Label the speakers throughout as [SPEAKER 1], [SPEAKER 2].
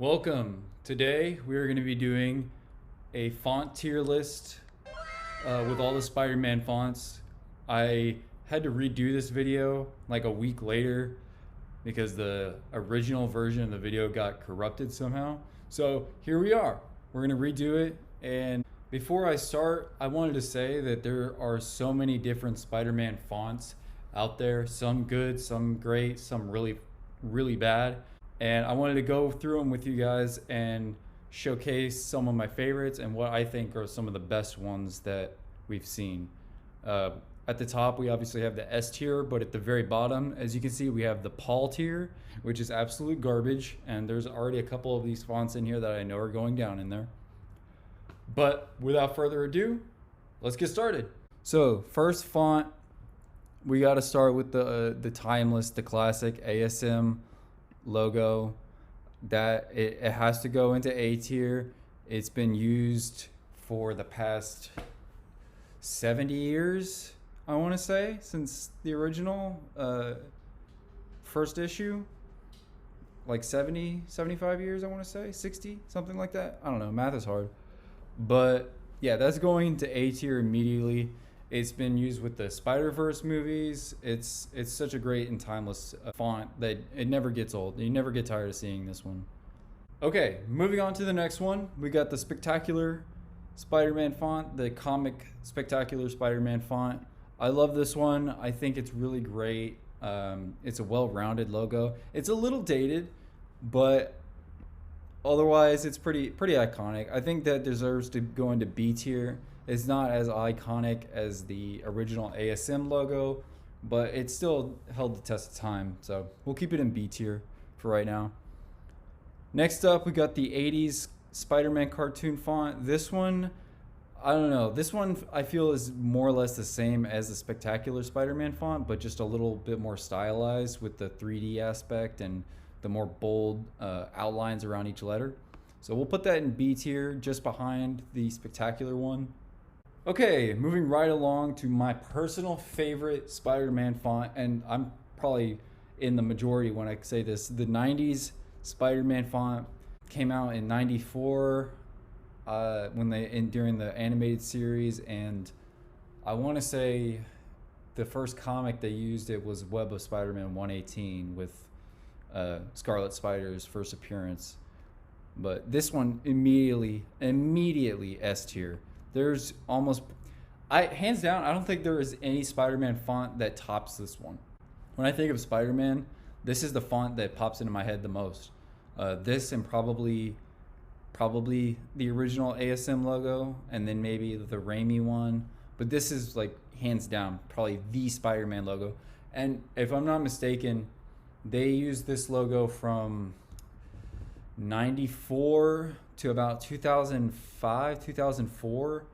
[SPEAKER 1] Welcome. Today we are going to be doing a font tier list with all the Spider-Man fonts. I had to redo this video like a week later because the original version of the video got corrupted somehow. So here we are. We're going to redo it. And before I start, I wanted to say that there are so many different Spider-Man fonts out there. Some good, some great, some really, really bad. And I wanted to go through them with you guys and showcase some of my favorites and what I think are some of the best ones that we've seen. At the top, we obviously have the S tier, but at the very bottom, as you can see, we have the Paul tier, which is absolute garbage. And there's already a couple of these fonts in here that I know are going down in there. But without further ado, let's get started. So first font, we got to start with the timeless, the classic ASM logo. That it has to go into A tier. It's been used for the past 70 years, I want to say, since the original first issue. Like 70, 75 years, I want to say, 60, something like that. I don't know, math is hard. But yeah, that's going to A tier immediately. It's been used with the Spider-Verse movies. It's such a great and timeless font that it never gets old. You never get tired of seeing this one. Okay, moving on to the next one. We got the Spectacular Spider-Man font, the comic Spectacular Spider-Man font. I love this one. I think it's really great. It's a well-rounded logo. It's a little dated, but otherwise it's pretty iconic. I think that deserves to go into B tier. It's not as iconic as the original ASM logo, but it still held the test of time. So we'll keep it in B tier for right now. Next up, we got the 80s Spider-Man cartoon font. This one, I don't know. This one I feel is more or less the same as the Spectacular Spider-Man font, but just a little bit more stylized with the 3D aspect and the more bold outlines around each letter. So we'll put that in B tier, just behind the Spectacular one. Okay, moving right along to my personal favorite Spider-Man font, and I'm probably in the majority when I say this. The 90s Spider-Man font came out in 94 during the animated series, and I want to say the first comic they used it was Web of Spider-Man 118 with Scarlet Spider's first appearance. But this one immediately S tier. There's almost, hands down, I don't think there is any Spider-Man font that tops this one. When I think of Spider-Man, this is the font that pops into my head the most. This and probably the original ASM logo, and then maybe the Raimi one. But this is like hands down probably the Spider-Man logo. And if I'm not mistaken, they used this logo from 94 to about 2005, 2004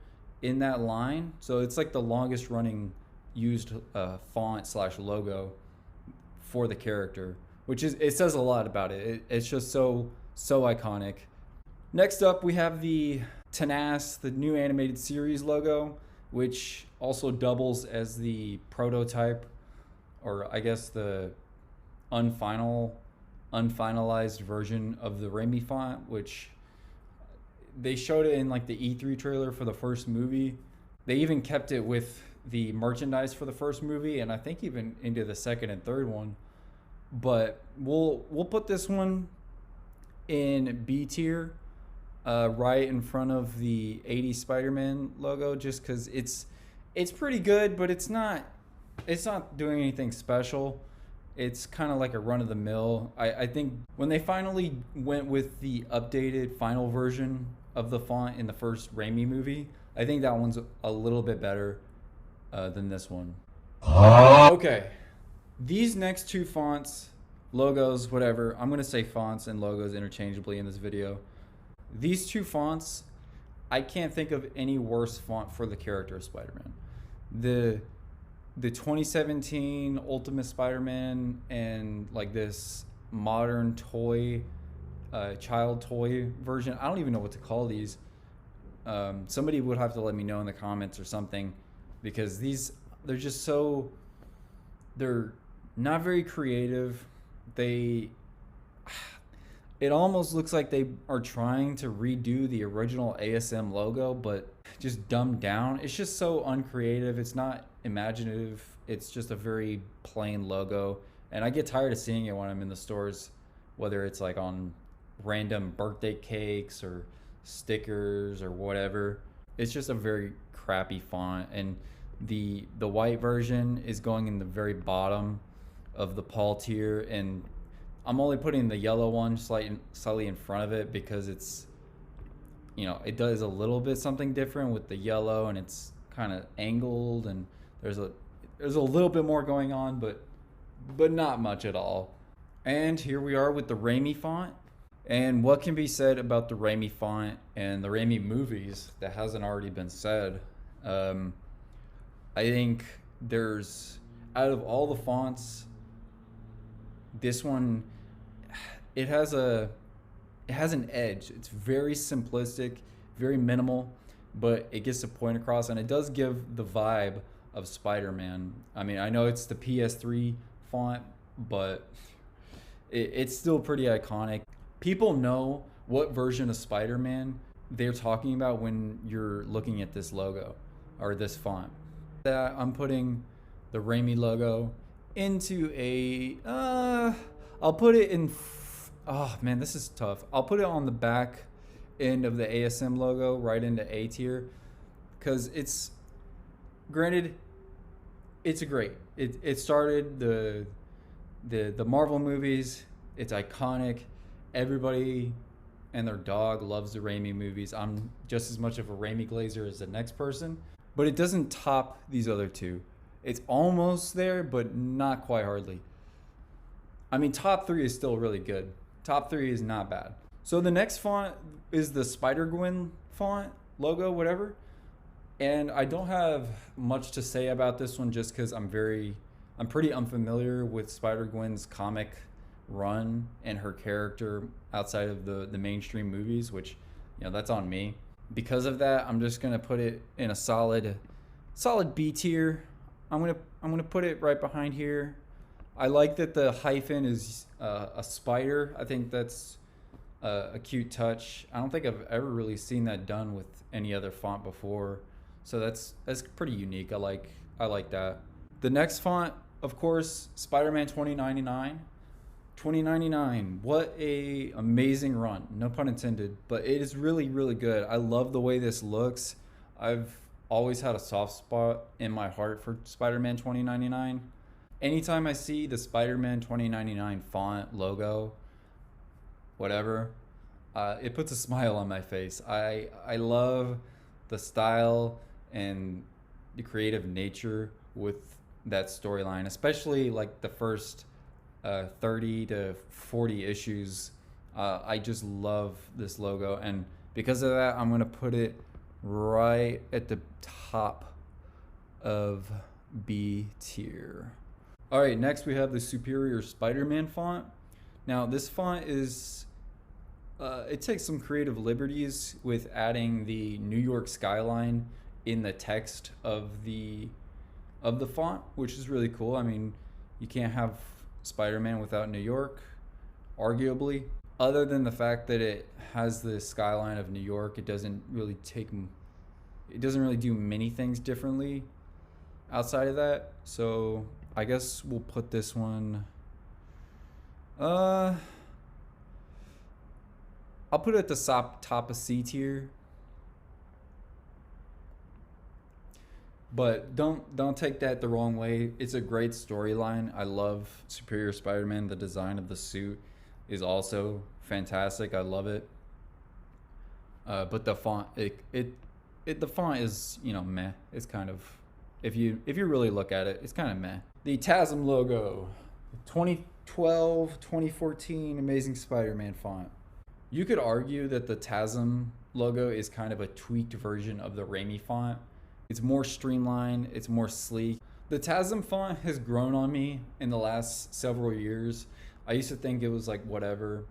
[SPEAKER 1] in that line. So it's like the longest running used font / logo for the character, which is, it says a lot about it. It's just so iconic. Next up, we have the Tenas, the new animated series logo, which also doubles as the prototype, or I guess the unfinalized version of the Raimi font, which they showed it in like the E3 trailer for the first movie. They even kept it with the merchandise for the first movie, and I think even into the second and third one. But we'll put this one in B tier, right in front of the 80s Spider-Man logo, just because it's pretty good, but it's not doing anything special. It's kind of like a run-of-the-mill. I think when they finally went with the updated final version of the font in the first Raimi movie, I think that one's a little bit better than this one. Okay, these next two fonts, logos, whatever, I'm going to say fonts and logos interchangeably in this video. These two fonts, I can't think of any worse font for the character of Spider-Man. The 2017 Ultimate Spider-Man and like this modern toy, child toy version. I don't even know what to call these. Somebody would have to let me know in the comments or something, because they're just they're not very creative. It almost looks like they are trying to redo the original ASM logo, but just dumbed down. It's just so uncreative. It's not imaginative. It's just a very plain logo. And I get tired of seeing it when I'm in the stores, whether it's like on random birthday cakes or stickers or whatever. It's just a very crappy font. And the white version is going in the very bottom of the Paul tier, and I'm only putting the yellow one slightly in front of it because it's, it does a little bit something different with the yellow, and it's kind of angled, and there's a little bit more going on, but not much at all. And here we are with the Raimi font. And what can be said about the Raimi font and the Raimi movies that hasn't already been said? I think out of all the fonts, this one, it has an edge. It's very simplistic, very minimal, but it gets the point across, and it does give the vibe of Spider-Man. I mean, I know it's the PS3 font, but it's still pretty iconic. People know what version of Spider-Man they're talking about when you're looking at this logo or this font. That I'm putting the Raimi logo into I'll put it in, oh man, this is tough. I'll put it on the back end of the ASM logo, right into A tier, because granted, it's great. It started the Marvel movies. It's iconic. Everybody and their dog loves the Raimi movies. I'm just as much of a Raimi glazer as the next person, but it doesn't top these other two. It's almost there, but not quite hardly. I mean, top 3 is still really good. Top 3 is not bad. So the next font is the Spider-Gwen font, logo, whatever. And I don't have much to say about this one just because I'm pretty unfamiliar with Spider-Gwen's comic run and her character outside of the mainstream movies, which, that's on me. Because of that, I'm just gonna put it in a solid B tier. I'm gonna put it right behind here. I like that the hyphen is a spider. I think that's a cute touch. I don't think I've ever really seen that done with any other font before, so that's pretty unique. I like that. The next font, of course, Spider-Man 2099. 2099, what a amazing run, no pun intended, but it is really, really good. I love the way this looks. I've always had a soft spot in my heart for Spider-Man 2099. Anytime I see the Spider-Man 2099 font, logo, whatever, it puts a smile on my face. I love the style and the creative nature with that storyline, especially like the first 30 to 40 issues. I just love this logo, and because of that, I'm gonna put it right at the top of B tier. All right, next we have the Superior Spider-Man font. Now this font is it takes some creative liberties with adding the New York skyline in the text of the font, which is really cool. I mean, you can't have Spider-Man without New York, arguably. Other than the fact that it has the skyline of New York, it doesn't really do many things differently outside of that. So I guess we'll put this one, I'll put it at the top of C tier. But don't take that the wrong way. It's a great storyline. I love Superior Spider-Man. The design of the suit is also fantastic. I love it. But the font, the font is, meh. It's kind of, if you really look at it, it's kind of meh. The TASM logo, 2012, 2014 Amazing Spider-Man font. You could argue that the TASM logo is kind of a tweaked version of the Raimi font. It's more streamlined, it's more sleek. The TASM font has grown on me in the last several years. I used to think it was like whatever,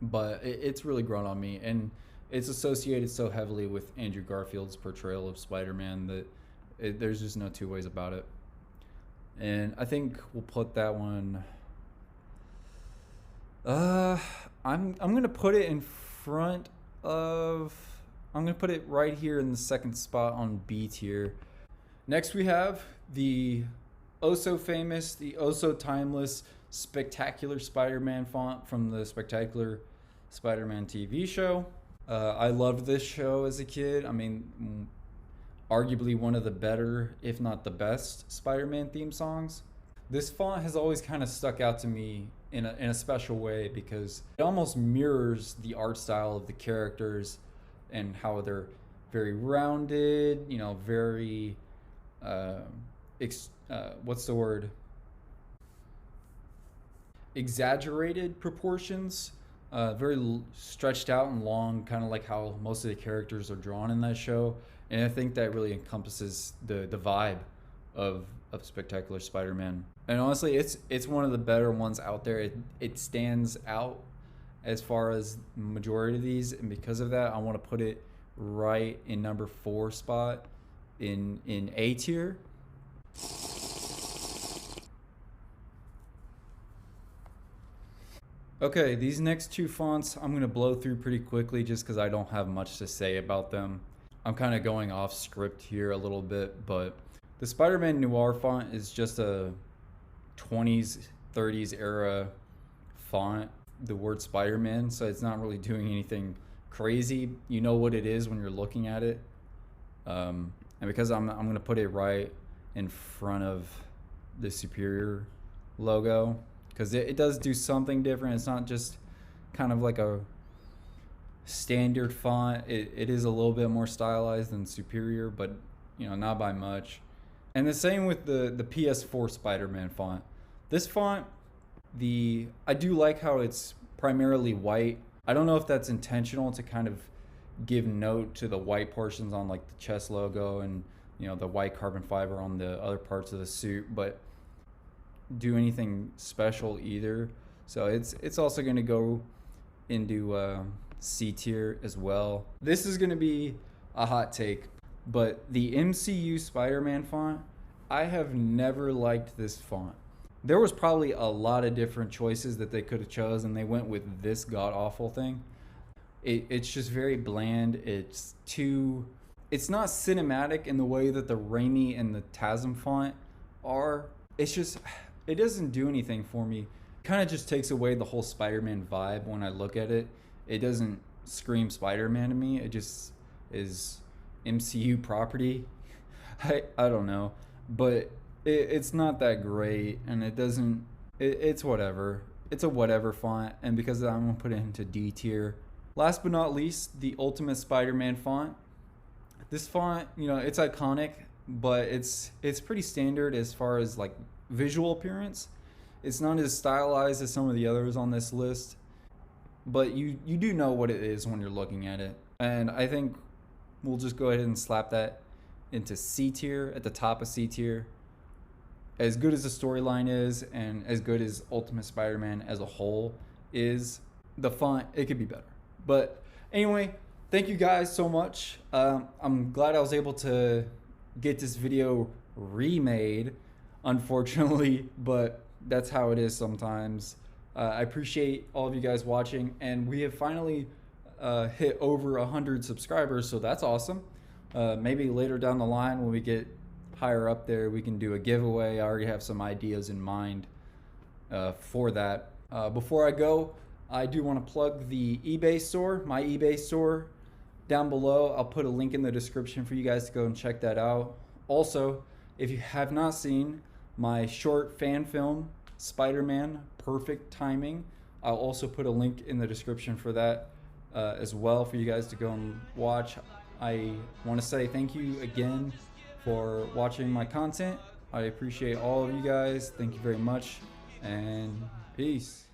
[SPEAKER 1] but it's really grown on me, and it's associated so heavily with Andrew Garfield's portrayal of Spider-Man that there's just no two ways about it. And I think we'll put that one, I'm gonna put it in front of. I'm gonna put it right here in the second spot on B tier. Next we have the oh so famous, the oh so timeless, Spectacular Spider-Man font from the Spectacular Spider-Man TV show. I loved this show as a kid. I mean, arguably one of the better, if not the best, Spider-Man theme songs. This font has always kind of stuck out to me in a special way because it almost mirrors the art style of the characters and how they're very rounded, you know, very, what's the word? Exaggerated proportions. Very stretched out and long, kind of like how most of the characters are drawn in that show. And I think that really encompasses the vibe of Spectacular Spider-Man. And honestly, it's one of the better ones out there. It stands out as far as the majority of these, and because of that, I want to put it right in number 4 spot in A tier. Okay, these next 2 fonts I'm going to blow through pretty quickly just because I don't have much to say about them. I'm kind of going off script here a little bit, but the Spider-Man Noir font is just a 20s, 30s era font, the word Spider-Man, so it's not really doing anything crazy. You know what it is when you're looking at it. And because I'm going to put it right in front of the Superior logo, because it does do something different. It's not just kind of like a standard font. It is a little bit more stylized than Superior, but you know, not by much. And the same with the PS4 Spider-Man font. This font, I do like how it's primarily white. I don't know if that's intentional to kind of give note to the white portions on like the chest logo and, you know, the white carbon fiber on the other parts of the suit, but do anything special either. So it's also going to go into C tier as well. This is going to be a hot take, but the MCU Spider-Man font, I have never liked this font. There was probably a lot of different choices that they could have chosen, and they went with this god-awful thing. It's just very bland. It's not cinematic in the way that the Raimi and the TASM font are. It's just, it doesn't do anything for me. Kind of just takes away the whole Spider-Man vibe when I look at it. It doesn't scream Spider-Man to me. It just is MCU property. I don't know, but it's not that great, and it's whatever. It's a whatever font, and because of that, I'm gonna put it into D tier. Last but not least, the Ultimate Spider-Man font. This font, you know, it's iconic, but it's pretty standard as far as like visual appearance. It's not as stylized as some of the others on this list, but you do know what it is when you're looking at it. And I think we'll just go ahead and slap that into C tier, at the top of C tier. As good as the storyline is, and as good as Ultimate Spider-Man as a whole is, the font, it could be better. But anyway, thank you guys so much. I'm glad I was able to get this video remade, unfortunately, but that's how it is sometimes. I appreciate all of you guys watching, and we have finally hit over 100 subscribers, so that's awesome. Maybe later down the line when we get higher up there, we can do a giveaway. I already have some ideas in mind for that. Before I go, I do want to plug the eBay store, my eBay store down below. I'll put a link in the description for you guys to go and check that out. Also, if you have not seen my short fan film, Spider-Man Perfect Timing, I'll also put a link in the description for that as well for you guys to go and watch. I want to say thank you again for watching my content. I appreciate all of you guys. Thank you very much, and peace.